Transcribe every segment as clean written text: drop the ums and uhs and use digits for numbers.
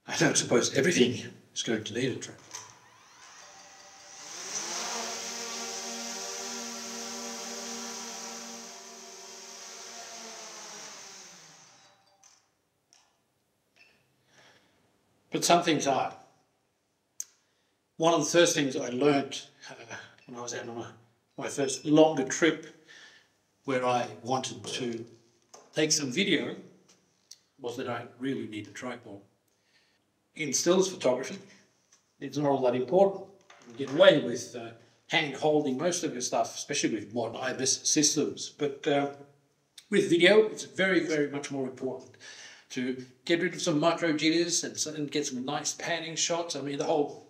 I don't suppose everything is going to need a tripod. But some things are. One of the first things I learnt when I was out on my first longer trip where I wanted to take some video was that I really need a tripod. In stills photography, it's not all that important. You can get away with hand holding most of your stuff, especially with modern IBIS systems. But with video, it's very, very much more important to get rid of some micro jitters and get some nice panning shots. I mean, the whole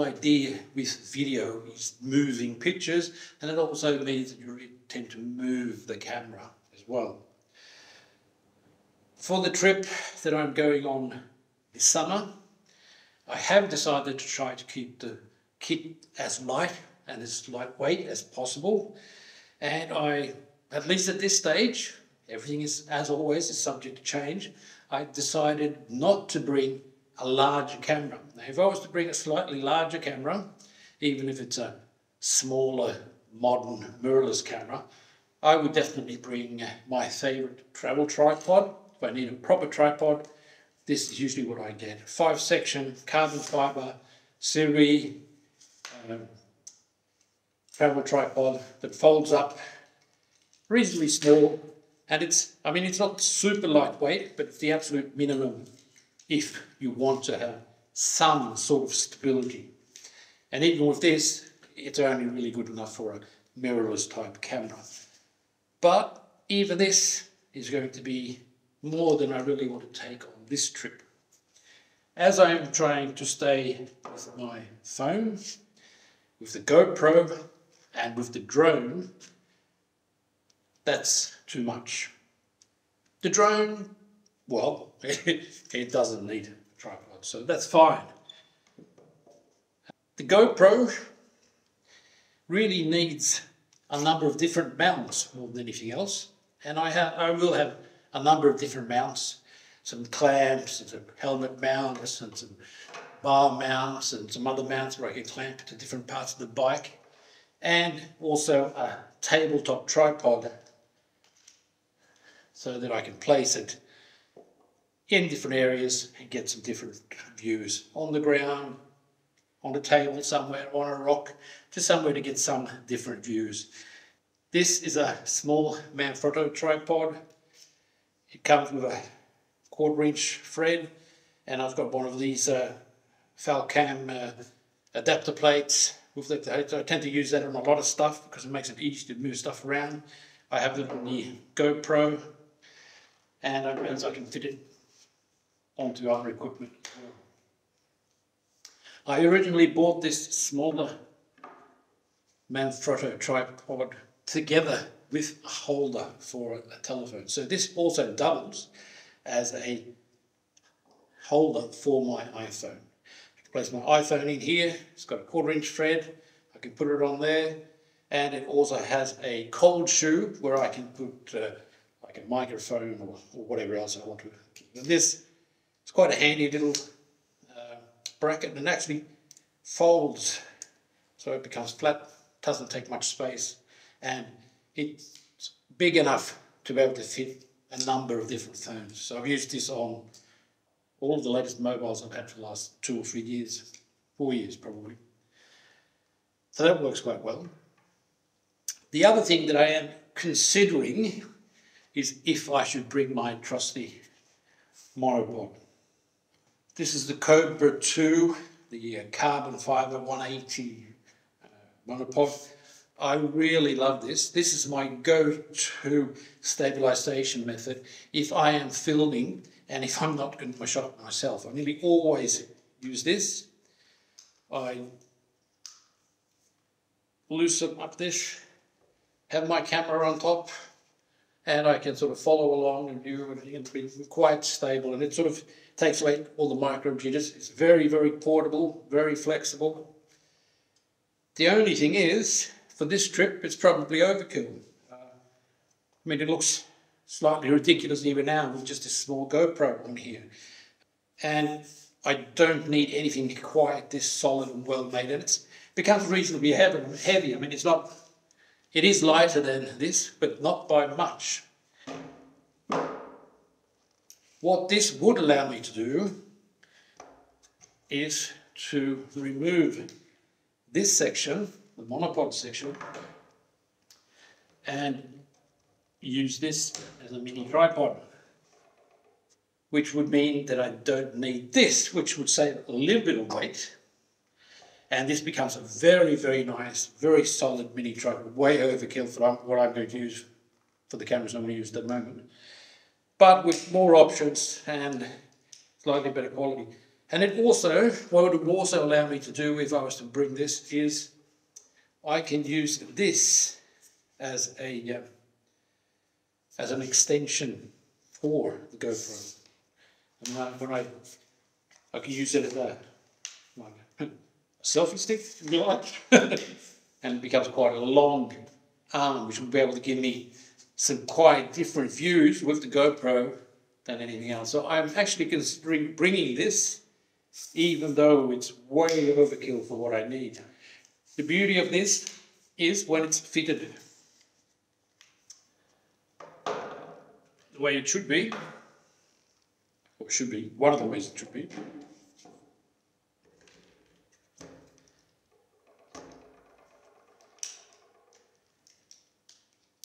idea with video is moving pictures, and it also means that you tend to move the camera as well. For the trip that I'm going on this summer, I have decided to try to keep the kit as light and as lightweight as possible. And at least at this stage, everything is, as always, is subject to change. I decided not to bring a larger camera. Now, if I was to bring a slightly larger camera, even if it's a smaller, modern mirrorless camera, I would definitely bring my favourite travel tripod. If I need a proper tripod, this is usually what I get. 5-section carbon fibre Siri travel tripod that folds up, reasonably small, and it's not super lightweight, but it's the absolute minimum if you want to have some sort of stability. And even with this, it's only really good enough for a mirrorless type camera. But even this is going to be more than I really want to take on this trip. As I am trying to stay with my phone, with the GoPro and with the drone, that's too much. The drone, well, it doesn't need a tripod, so that's fine. The GoPro really needs a number of different mounts more than anything else, and I will have a number of different mounts, some clamps and some helmet mounts and some bar mounts and some other mounts where I can clamp to different parts of the bike, and also a tabletop tripod so that I can place it in different areas and get some different views on the ground, on a table somewhere, on a rock, just somewhere to get some different views. This is a small Manfrotto tripod. It comes with a 1/4-inch thread, and I've got one of these Falcam adapter plates. I tend to use that on a lot of stuff because it makes it easy to move stuff around. I have it on the GoPro, and I can fit it onto other equipment. I originally bought this smaller Manfrotto tripod together with a holder for a telephone. So this also doubles as a holder for my iPhone. I can place my iPhone in here. It's got a 1/4-inch thread. I can put it on there. And it also has a cold shoe where I can put like a microphone or whatever else I want to. And this is quite a handy little bracket, and actually folds so it becomes flat, doesn't take much space, and it's big enough to be able to fit a number of different phones. So I've used this on all of the latest mobiles I've had for the last 2 or 3 years, 4 years probably. So that works quite well. The other thing that I am considering is if I should bring my trusty monopod. This is the Cobra 2, the carbon fibre 180 monopod. I really love this. This is my go-to stabilisation method if I am filming and if I'm not going to shot myself. I nearly always use this. I loosen up this, have my camera on top, and I can sort of follow along and view everything and be quite stable. And it sort of takes away all the micro jitters. It's very, very portable, very flexible. The only thing is, for this trip, it's probably overkill. I mean, it looks slightly ridiculous even now with just a small GoPro on here. and I don't need anything quite this solid and well made, and it becomes reasonably heavy. I mean, it is lighter than this, but not by much. What this would allow me to do is to remove this section, the monopod section, and use this as a mini tripod, which would mean that I don't need this, which would save a little bit of weight. And this becomes a very, very nice, very solid mini tripod, way overkill for what I'm going to use for the cameras I'm going to use at the moment. But with more options and slightly better quality. And it also, what it would also allow me to do if I was to bring this is I can use this as an extension for the GoPro. And I can use it as a selfie stick, if you like, and it becomes quite a long arm, which will be able to give me some quite different views with the GoPro than anything else. So I'm actually considering bringing this, even though it's way overkill for what I need. The beauty of this is when it's fitted the way it should be, or should be, one of the ways it should be.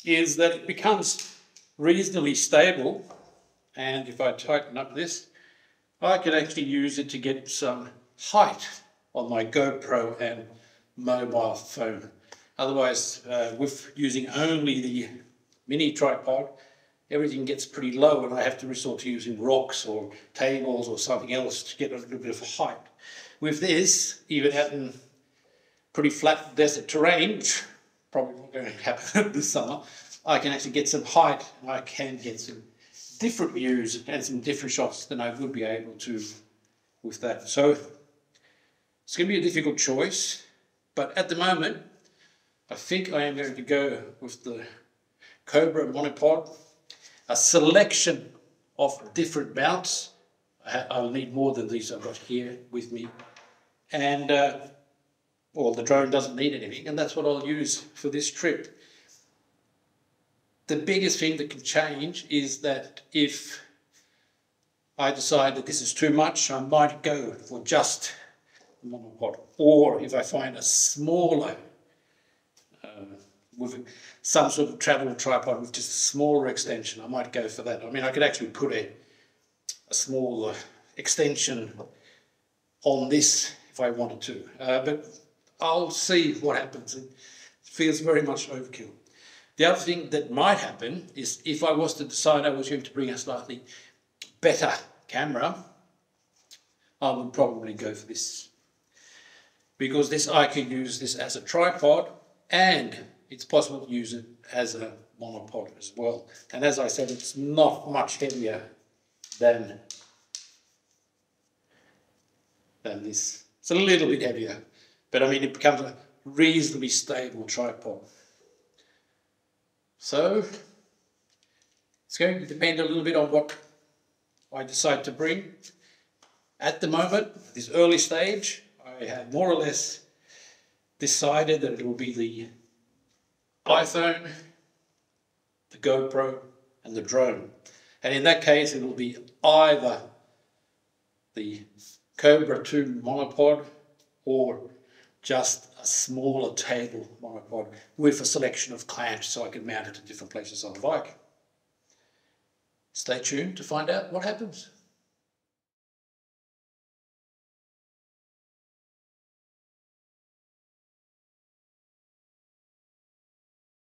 Is that it becomes reasonably stable, and if I tighten up this, I can actually use it to get some height on my GoPro and mobile phone. Otherwise, with using only the mini tripod, everything gets pretty low and I have to resort to using rocks or tables or something else to get a little bit of height. With this, even out in pretty flat desert terrain, which probably not going to happen this summer, I can actually get some height and I can get some different views and some different shots than I would be able to with that. So it's going to be a difficult choice, but at the moment I think I am going to go with the Cobra monopod, a selection of different mounts. I'll need more than these I've got here with me, and well, the drone doesn't need anything, and that's what I'll use for this trip. The biggest thing that can change is that if I decide that this is too much, I might go for just the monopod. Or if I find a smaller, with some sort of travel tripod with just a smaller extension, I might go for that. I mean, I could actually put a small extension on this if I wanted to, but I'll see what happens. It feels very much overkill. The other thing that might happen is if I was to decide I was going to bring a slightly better camera, I would probably go for this. Because this, I can use this as a tripod, and it's possible to use it as a monopod as well. And as I said, it's not much heavier than this. It's a little bit heavier, but I mean, it becomes a reasonably stable tripod. So it's going to depend a little bit on what I decide to bring. At the moment, at this early stage, I have more or less decided that it will be the iPhone, the GoPro, and the drone. And in that case, it will be either the Cobra 2 monopod or just a smaller table monopod with a selection of clamps so I can mount it at different places on the bike. Stay tuned to find out what happens.